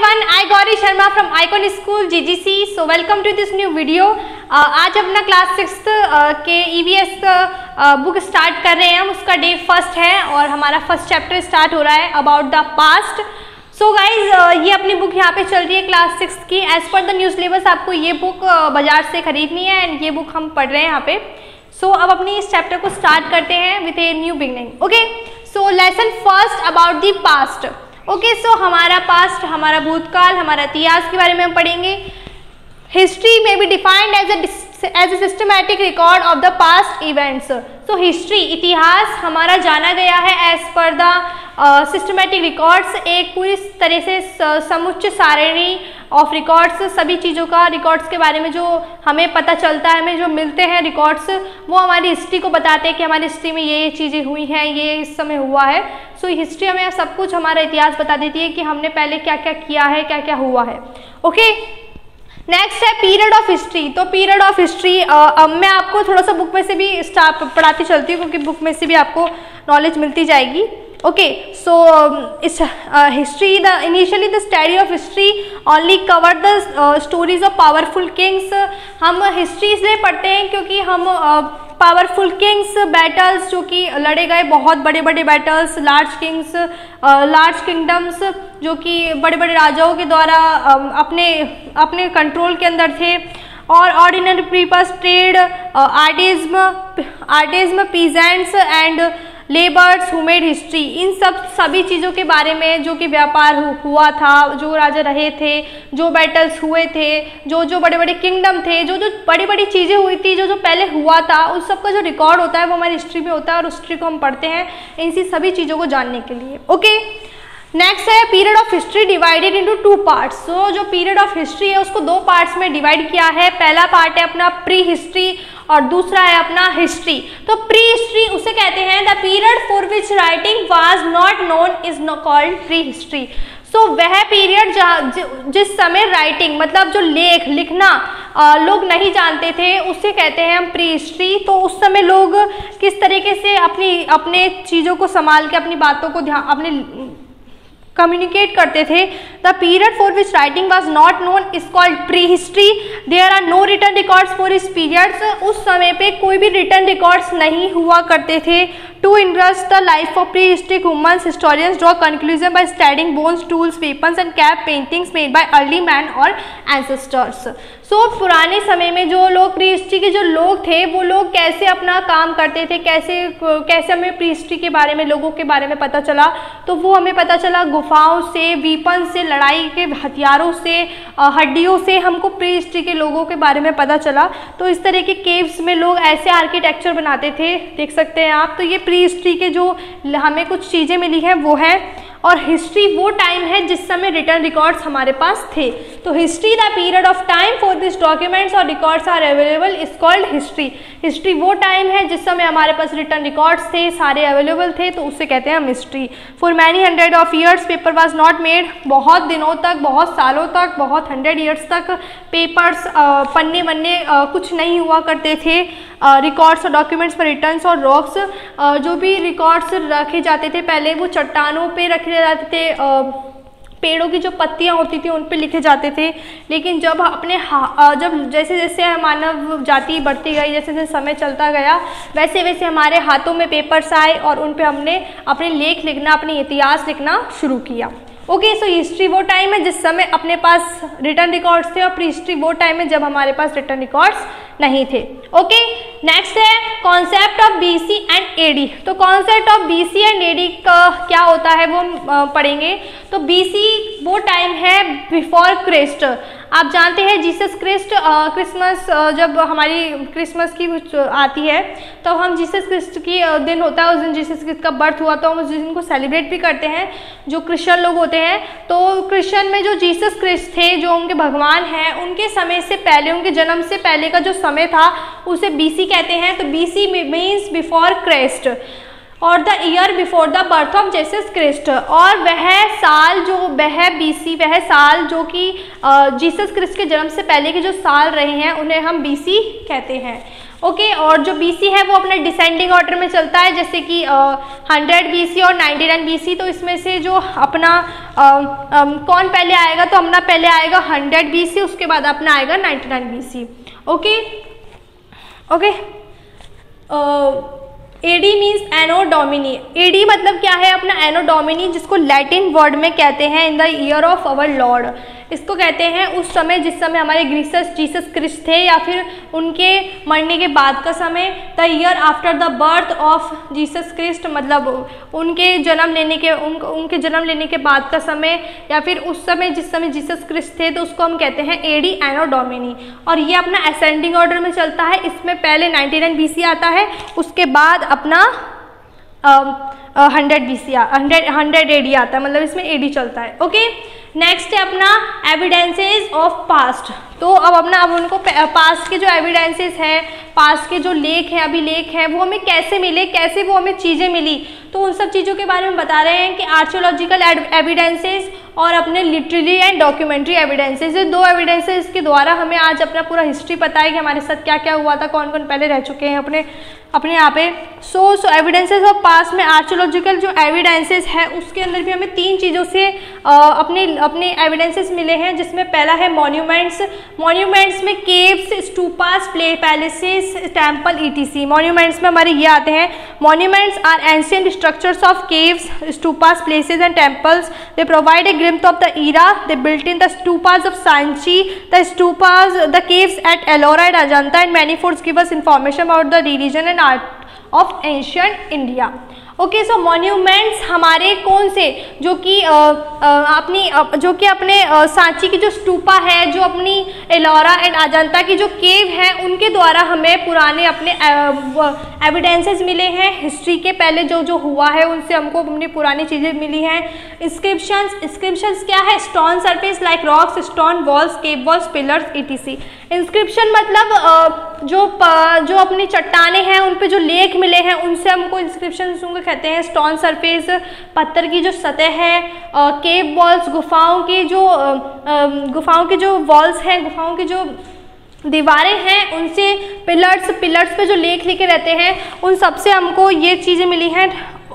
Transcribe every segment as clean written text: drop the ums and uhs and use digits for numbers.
everyone, I Gauri Sharma from Icon School GGC. So welcome to this new video. आज अपना class 6th के EVS book start कर रहे हैं हम. उसका डे फर्स्ट है और हमारा फर्स्ट चैप्टर स्टार्ट हो रहा है about the past. So guys ये अपनी बुक यहाँ पे चल रही है क्लास 6th की. As per the new syllabus आपको ये बुक बाजार से खरीदनी है एंड ये बुक हम पढ़ रहे हैं यहाँ पे. सो अब अपनी इस चैप्टर को स्टार्ट करते हैं with a new beginning. Okay, so lesson first about the past. Okay, so हमारा पास्ट, हमारा भूतकाल, हमारा इतिहास के बारे में हम पढ़ेंगे. हिस्ट्री में be defined as a systematic record of the past events. So history, इतिहास हमारा जाना गया है as per the systematic records, एक पूरी तरह से समुच्च सारणी ऑफ रिकॉर्ड्स, सभी चीज़ों का रिकॉर्ड्स के बारे में जो हमें पता चलता है, हमें जो मिलते हैं रिकॉर्ड्स, वो हमारी हिस्ट्री को बताते हैं कि हमारी हिस्ट्री में ये चीज़ें हुई हैं, ये इस समय हुआ है. सो हिस्ट्री हमें सब कुछ, हमारा इतिहास बता देती है कि हमने पहले क्या क्या किया है, क्या क्या हुआ है. ओके, नेक्स्ट है पीरियड ऑफ हिस्ट्री. तो पीरियड ऑफ हिस्ट्री मैं आपको थोड़ा सा बुक में से भी पढ़ाती चलती हूँ, क्योंकि बुक में से भी आपको नॉलेज मिलती जाएगी. ओके, सो इस history, the initially the study of history only cover the stories of powerful Kings. हम हिस्ट्री इसलिए पढ़ते हैं क्योंकि हम पावरफुल किंग्स, बैटल्स जो कि लड़े गए, बहुत बड़े बड़े battles, large Kings, large kingdoms जो कि बड़े बड़े राजाओं के द्वारा अपने कंट्रोल के अंदर थे, और ordinary peoples, trade, artisans, peasants and labours who made history. इन सभी चीज़ों के बारे में, जो कि व्यापार हुआ था, जो राजा रहे थे, जो बैटल्स हुए थे, जो बड़े बड़े किंगडम थे, जो बड़ी बड़ी चीज़ें हुई थी, जो पहले हुआ था, उस सब का जो रिकॉर्ड होता है वो हमारी हिस्ट्री में होता है, और उस हिस्ट्री को हम पढ़ते हैं इन सभी चीज़ों को जानने के लिए. ओके, नेक्स्ट है period of history divided into 2 parts. So जो पीरियड ऑफ हिस्ट्री है उसको 2 पार्ट्स में डिवाइड किया है. पहला पार्ट है अपना प्री हिस्ट्री और दूसरा है अपना हिस्ट्री. तो प्री हिस्ट्री उसे कहते हैं the period for which writing was not known is called prehistory. So वह पीरियड जिस समय राइटिंग मतलब जो लिखना लोग नहीं जानते थे, उसे कहते हैं हम प्री हिस्ट्री. तो उस समय लोग किस तरीके से अपने चीज़ों को संभाल के, अपनी बातों को कम्युनिकेट करते थे. The period for which writing was not known is called prehistory. There are no written records for this periods. उस समय पे कोई भी रिटर्न रिकॉर्ड्स नहीं हुआ करते थे. To interest the life of prehistoric humans, historians draw conclusion by studying bones, tools, weapons and cave paintings made by early man और एंसेस्टर्स. सो पुराने समय में जो लोग प्री हिस्ट्री के जो लोग थे, वो लोग कैसे अपना काम करते थे, कैसे हमें प्री हिस्ट्री के बारे में, लोगों के बारे में पता चला. तो वो हमें पता चला गुफाओं से, वीपन से, लड़ाई के हथियारों से, हड्डियों से हमको प्री हिस्ट्री के लोगों के बारे में पता चला. तो इस तरह के केव्स में लोग ऐसे आर्किटेक्चर बनाते थे, देख सकते हैं आप. तो ये प्री हिस्ट्री के जो हमें कुछ चीज़ें मिली हैं वो है. और हिस्ट्री वो टाइम है जिस समय रिटर्न रिकॉर्ड्स हमारे पास थे. तो history the period of time for this documents और records are available is called history. History वो टाइम है जिस समय हमारे पास रिटर्न रिकॉर्ड्स थे, सारे अवेलेबल थे, तो उससे कहते हैं हम history. For many hundred of years paper was not made. बहुत दिनों तक, बहुत सालों तक, बहुत 100 ईयर्स तक पेपर्स, पन्ने वन्ने कुछ नहीं हुआ करते थे. रिकॉर्ड्स और डॉक्यूमेंट्स पर रिटर्न्स और रॉक्स, जो भी रिकॉर्ड्स रखे जाते थे पहले, वो चट्टानों पे रखे जाते थे, पेड़ों की जो पत्तियां होती थी उन पे लिखे जाते थे. लेकिन जब जब जैसे जैसे मानव जाति बढ़ती गई, जैसे जैसे समय चलता गया, वैसे वैसे हमारे हाथों में पेपर्स आए और उन पे हमने अपने लेख लिखना, अपने इतिहास लिखना शुरू किया. ओके, सो हिस्ट्री वो टाइम है जिस समय अपने पास रिटर्न रिकॉर्ड्स थे, और प्री हिस्ट्री वो टाइम है जब हमारे पास रिटर्न रिकॉर्ड्स नहीं थे. ओके, नेक्स्ट है concept of BC and AD. तो concept of BC and AD का क्या होता है वो हम पढ़ेंगे. तो बीसी वो टाइम है बिफोर क्रिस्ट. आप जानते हैं जीसस क्रिस्ट, क्रिसमस, जब हमारी क्रिसमस की आती है तो हम जीसस क्रिस्ट की दिन होता है, उस दिन जीसस क्रिस्ट का बर्थ हुआ, तो हम उस दिन को सेलिब्रेट भी करते हैं जो क्रिश्चियन लोग होते हैं. तो क्रिश्चियन में जो जीसस क्रिस्ट थे, जो उनके भगवान हैं, उनके समय से पहले, उनके जन्म से पहले का जो समय था उसे बीसी कहते हैं. तो बीसी मीन्स बिफोर क्राइस्ट और the year before the birth of Jesus Christ. और वह साल वह साल जो कि जीसस क्रिस्ट के जन्म से पहले के जो साल रहे हैं उन्हें हम बीसी कहते हैं. ओके। और जो BC है वो अपना डिसेंडिंग ऑर्डर में चलता है, जैसे कि 100 BC और 99 BC। तो इसमें से जो अपना कौन पहले आएगा, तो अपना पहले आएगा 100 BC, उसके बाद अपना आएगा 99 BC। Okay okay. AD means anno domini. AD मतलब क्या है अपना एनो डोमिनी, जिसको लैटिन वर्ड में कहते हैं in the year of our lord. इसको कहते हैं उस समय जिस समय हमारे जीसस क्रिस्ट थे, या फिर उनके मरने के बाद का समय। The year after the birth of Jesus Christ, मतलब उनके जन्म लेने के बाद का समय, या फिर उस समय जिस समय जीसस क्रिस्ट थे, तो उसको हम कहते हैं AD एनो डोमिनी। और ये अपना असेंडिंग ऑर्डर में चलता है। इसमें पहले 99 BC आता है, उसके बाद अपना 100 BC 100 AD आता है, मतलब इसमें AD चलता है। ओके। नेक्स्ट है अपना एविडेंसेस ऑफ पास्ट। तो अब उनको पास्ट के जो एविडेंसेस है, पास्ट के जो लेख हैं, अभिलेख हैं, वो हमें कैसे मिले, कैसे वो हमें चीज़ें मिली, तो उन सब चीज़ों के बारे में बता रहे हैं कि आर्कियोलॉजिकल एविडेंसेस और अपने लिटरेरी एंड डॉक्यूमेंट्री एविडेंसेस। ये दो एविडेंसेस के द्वारा हमें आज अपना पूरा हिस्ट्री पता है कि हमारे साथ क्या क्या हुआ था, कौन कौन पहले रह चुके हैं अपने यहाँ पे। सो एविडेंसेस ऑफ पास्ट में आर्कियोलॉजिकल जो एविडेंसेस है उसके अंदर भी हमें 3 चीज़ों से अपने एविडेंसेस मिले हैं, जिसमें पहला है मॉन्यूमेंट्स में caves, stupas, palaces, temple ETC। Monuments में हमारे ये आते हैं। Monuments are ancient structures of caves, stupas, places and temples. They provide a glimpse of the era they built in the stupas of Sanchi, the caves at Ellora and Ajanta, and manifolds give us information about the religion and art of ancient India। Okay. So monuments हमारे कौन से, जो कि अपने सांची की जो स्टूपा है, जो अपनी एलोरा एंड अजंता की जो केव है, उनके द्वारा हमें पुराने अपने एविडेंसेस मिले हैं हिस्ट्री के। पहले जो हुआ है उनसे हमको अपनी पुरानी चीज़ें मिली हैं। इंस्क्रिप्शंस क्या है? Stone surface like rocks, stone walls, cave walls, pillars ETC। Inscription मतलब जो अपनी चट्टाने हैं उन पे जो लेख मिले हैं, उनसे हमको इंस्क्रिप्शन कहते हैं। स्टोन सरफेस पत्थर की जो सतह है, केव वॉल्स गुफाओं की जो वॉल्स हैं, गुफाओं की जो दीवारें हैं, उनसे पिलर्स पे जो लेख लिखे रहते हैं, उन सबसे हमको ये चीज़ें मिली हैं।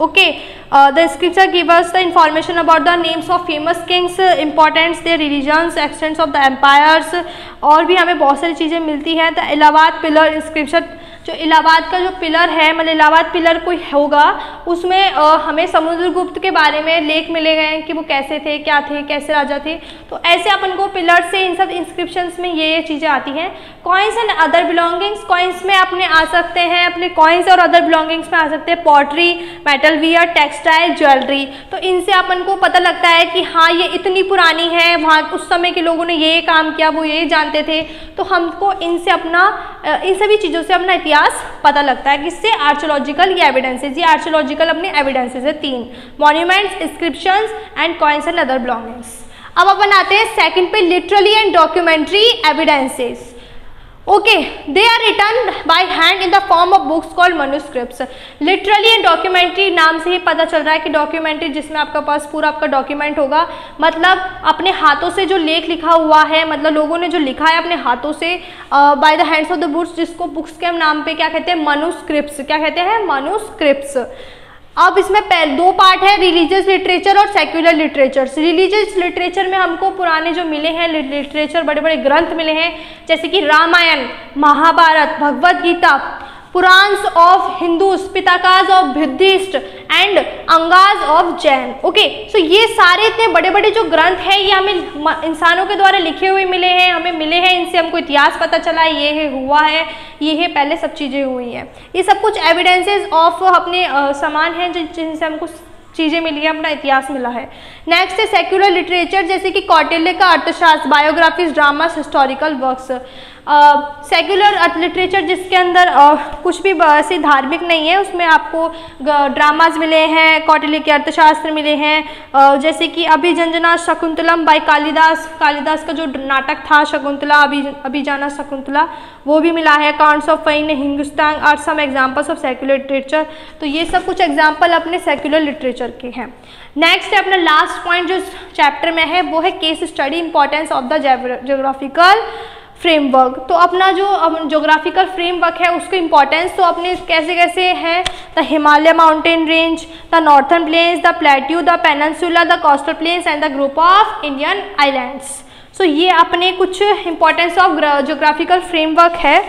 Okay. The scripture give us the information about the names of famous kings, importance, their religions, extents of the empires, और भी हमें बहुत सारी चीज़ें मिलती हैं। द इलाहाबाद पिलर इंस्क्रिप्शन, जो इलाहाबाद का जो पिलर है, मतलब इलाहाबाद पिलर कोई होगा, उसमें हमें समुद्रगुप्त के बारे में लेख मिले गए हैं कि वो कैसे थे, क्या थे, कैसे राजा थे। तो ऐसे अपन को पिलर से इन सब इंस्क्रिप्शंस में ये चीज़ें आती हैं। Coins and other belongings, coins में अपने आ सकते हैं, अपने कॉइन्स और अदर बिलोंगिंग्स में आ सकते हैं pottery, metal wear, textile, jewellery. तो इनसे अपन को पता लगता है कि हाँ ये इतनी पुरानी है, वहाँ उस समय के लोगों ने ये काम किया, वो ये जानते थे। तो हमको इनसे इन सभी चीज़ों से अपना इतिहास पता लगता है। किससे? आर्कियोलॉजिकल ये एविडेंसेस। ये आर्कियोलॉजिकल अपने एविडेंसेस है 3, monuments, inscriptions and coins and other belongings. अब अपन आते हैं सेकंड पे, literary and documentary evidences. Okay. They are written by hand in the form of books called manuscripts. Literary and documentary नाम से ही पता चल रहा है कि डॉक्यूमेंट्री जिसमें आपका पास पूरा आपका डॉक्यूमेंट होगा, मतलब अपने हाथों से जो लेख लिखा हुआ है, मतलब लोगों ने जो लिखा है अपने हाथों से by the hands of the books, जिसको बुक्स के नाम पे क्या कहते हैं? मनुस्क्रिप्ट्स। क्या कहते हैं? मनुस्क्रिप्ट्स। अब इसमें 2 पार्ट है, रिलीजियस लिटरेचर और सेक्युलर लिटरेचर। रिलीजियस लिटरेचर में हमको पुराने जो मिले हैं लिटरेचर, बड़े बड़े ग्रंथ मिले हैं, जैसे कि Ramayana, Mahabharata, Bhagavad Gita, Puranas of Hindus, Pitakas of Buddhist and Angas of Jain. Okay. So ये सारे इतने बड़े बड़े जो ग्रंथ हैं, ये हमें इंसानों के द्वारा लिखे हुए मिले हैं, हमें मिले हैं। इनसे हमको इतिहास पता चला है, ये है, हुआ है, ये है, पहले सब चीज़ें हुई हैं। ये सब कुछ एविडेंसेस ऑफ अपने समान हैं जिनसे हमको चीज़ें मिली है, अपना इतिहास मिला है। नेक्स्ट है सेक्युलर लिटरेचर, जैसे कि कौटिल्य का अर्थशास्त्र, biographies, dramas, historical works. Secular literature जिसके अंदर कुछ भी ऐसे धार्मिक नहीं है, उसमें आपको ड्रामाज मिले हैं, कौटिल्य के अर्थशास्त्र मिले हैं, जैसे कि अभिजंजना शकुंतलम बाय कालिदास का जो नाटक था शकुंतला, अभिजाना शकुंतला, वो भी मिला है। Accounts of Fahien, Hindustan are some examples of secular literature. तो ये सब कुछ एग्जाम्पल अपने सेक्युलर लिटरेचर के हैं। नेक्स्ट है अपना लास्ट पॉइंट जो चैप्टर में है, वो है case study, importance of the geographical framework. तो अपना जो ज्योग्राफिकल फ्रेमवर्क है उसका इंपॉर्टेंस तो अपने कैसे कैसे है, the Himalaya mountain range, the northern plains, the plateau, the peninsula, the coastal plains and the group of Indian islands. So ये अपने कुछ इंपॉर्टेंस ऑफ ज्योग्राफिकल फ्रेमवर्क है।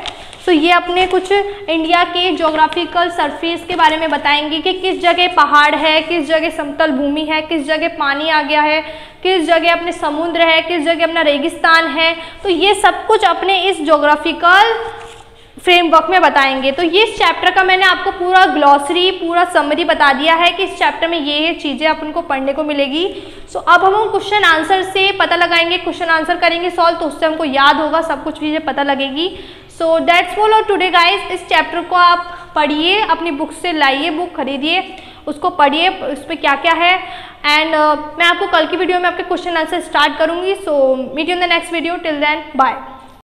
सो ये अपने कुछ इंडिया के ज्योग्राफिकल सरफेस के बारे में बताएंगे कि किस जगह पहाड़ है, किस जगह समतल भूमि है, किस जगह पानी आ गया है, किस जगह अपने समुद्र है, किस जगह अपना रेगिस्तान है। तो ये सब कुछ अपने इस ज्योग्राफिकल फ्रेमवर्क में बताएंगे। तो ये चैप्टर का मैंने आपको पूरा ग्लॉसरी, पूरा समरी बता दिया है कि इस चैप्टर में ये चीज़ें अपन को पढ़ने को मिलेगी। सो अब हम क्वेश्चन आंसर से पता लगाएंगे, क्वेश्चन आंसर करेंगे सॉल्व, तो उससे हमको याद होगा, सब कुछ चीज़ें पता लगेगी। So that's all for today guys. इस चैप्टर को आप पढ़िए, अपनी बुक से लाइए, बुक खरीदिए, उसको पढ़िए, उस पर क्या क्या है। एंड मैं आपको कल की वीडियो में आपके क्वेश्चन आंसर स्टार्ट करूँगी। So meet you in the next video, till then bye.